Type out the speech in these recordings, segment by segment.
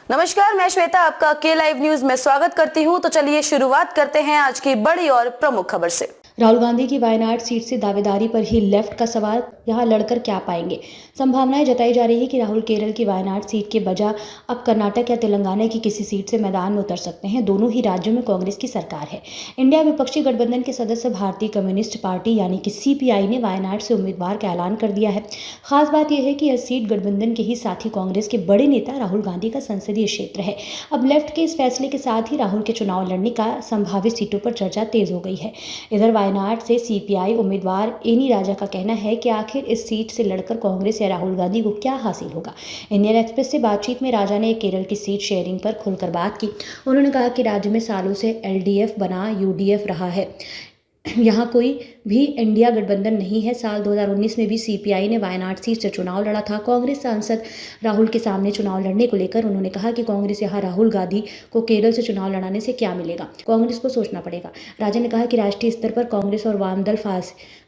नमस्कार, मैं श्वेता आपका के लाइव न्यूज में स्वागत करती हूं। तो चलिए शुरुआत करते हैं आज की बड़ी और प्रमुख खबर से। राहुल गांधी की वायनाड सीट से दावेदारी पर ही लेफ्ट का सवाल, यहां लड़कर क्या पाएंगे। संभावनाएं जताई जा रही है कि राहुल केरल की वायनाड सीट के बजाय अब कर्नाटक या तेलंगाना की किसी सीट से मैदान में उतर सकते हैं। दोनों ही राज्यों में कांग्रेस की सरकार है। इंडिया विपक्षी गठबंधन के सदस्य भारतीय कम्युनिस्ट पार्टी यानी कि सीपीआई ने वायनाड से उम्मीदवार का ऐलान कर दिया है। खास बात यह है कि यह सीट गठबंधन के ही साथी कांग्रेस के बड़े नेता राहुल गांधी का संसदीय क्षेत्र है। अब लेफ्ट के इस फैसले के साथ ही राहुल के चुनाव लड़ने का संभावित सीटों पर चर्चा तेज हो गई है। इधर वायनाड से सीपीआई उम्मीदवार एनी राजा का कहना है कि आखिर इस सीट से लड़कर कांग्रेस या राहुल गांधी को क्या हासिल होगा। इंडियन एक्सप्रेस से बातचीत में राजा ने केरल की सीट शेयरिंग पर खुलकर बात की। उन्होंने कहा कि राज्य में सालों से एलडीएफ बना यूडीएफ रहा है, यहाँ कोई भी इंडिया गठबंधन नहीं है। साल 2019 में भी सीपीआई ने वायनाड सीट से चुनाव लड़ा था। कांग्रेस सांसद राहुल के सामने चुनाव लड़ने को लेकर उन्होंने कहा कि कांग्रेस यहाँ राहुल गांधी को केरल से चुनाव लड़ाने से क्या मिलेगा, कांग्रेस को सोचना पड़ेगा। राजा ने कहा कि राष्ट्रीय स्तर पर कांग्रेस और वाम दल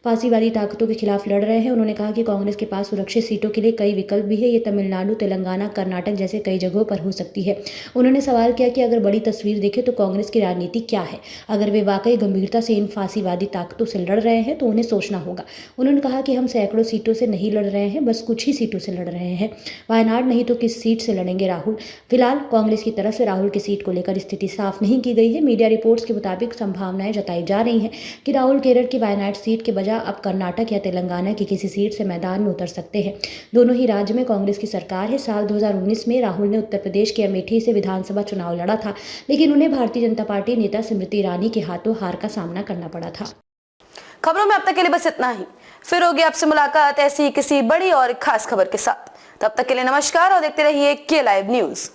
फांसीवादी ताकतों के खिलाफ लड़ रहे हैं। उन्होंने कहा कि कांग्रेस के पास सुरक्षित सीटों के लिए कई विकल्प भी है। ये तमिलनाडु, तेलंगाना, कर्नाटक जैसे कई जगहों पर हो सकती है। उन्होंने सवाल किया कि अगर बड़ी तस्वीर देखें तो कांग्रेस की राजनीति क्या है। अगर वे वाकई गंभीरता से इन फांसीवादी ताकतों से लड़ रहे हैं तो उन्हें सोचना होगा। उन्होंने कहा कि हम सैकड़ों सीटों से नहीं लड़ रहे हैं, बस कुछ ही सीटों से लड़ रहे हैं। वायनाड नहीं तो किस सीट से लड़ेंगे राहुल। फिलहाल कांग्रेस की तरफ से राहुल की सीट को लेकर स्थिति साफ नहीं की गई है। मीडिया रिपोर्ट्स के मुताबिक संभावनाएं जताई जा रही हैं कि राहुल केरल की वायनाड सीट के बजाय अब कर्नाटक या तेलंगाना की किसी सीट से मैदान में उतर सकते हैं। दोनों ही राज्य में कांग्रेस की सरकार है। साल 2019 में राहुल ने उत्तर प्रदेश के अमेठी से विधानसभा चुनाव लड़ा था, लेकिन उन्हें भारतीय जनता पार्टी नेता स्मृति ईरानी के हाथों हार का सामना करना पड़ा था। खबरों में अब तक के लिए बस इतना ही। फिर होगी आपसे मुलाकात ऐसी किसी बड़ी और खास खबर के साथ। तब तक के लिए नमस्कार और देखते रहिए के लाइव न्यूज।